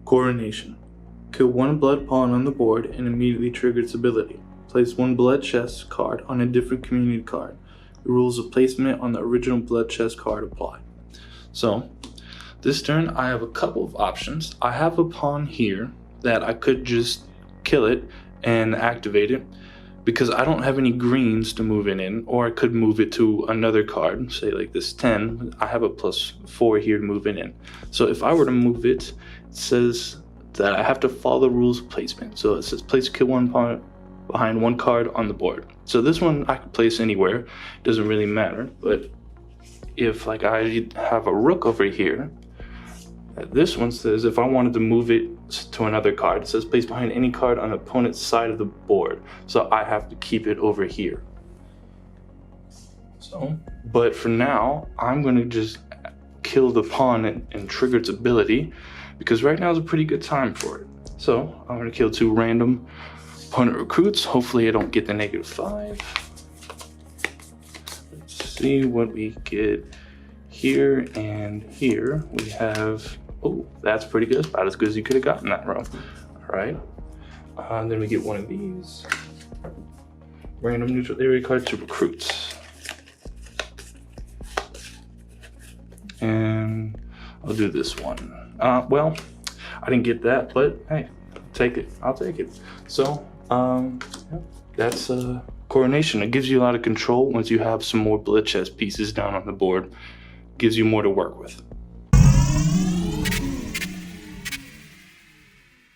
Coronation. Kill one blood pawn on the board and immediately trigger its ability. Place one blood chest card on a different community card. The rules of placement on the original blood chest card apply. So, this turn I have a couple of options. I have a pawn here that I could just kill it and activate it because I don't have any greens to move it in, or I could move it to another card, say like this 10. I have a +4 here to move it in. So if I were to move it, it says that I have to follow the rules of placement. So it says place kill one pawn behind one card on the board. So this one I could place anywhere, it doesn't really matter. But if like I have a rook over here, this one says if I wanted to move it to another card, it says place behind any card on the opponent's side of the board. So I have to keep it over here. So, but for now, I'm gonna just kill the pawn and trigger its ability, because right now is a pretty good time for it. So I'm gonna kill 2 random opponent recruits. Hopefully I don't get the -5. Let's see what we get here and here. We have, oh, that's pretty good. About as good as you could have gotten that row. All right. Then we get one of these. Random neutral area card to recruits. And I'll do this one. Well, I didn't get that, but hey, take it. I'll take it. So, that's Coronation. It gives you a lot of control once you have some more blood chest pieces down on the board. Gives you more to work with.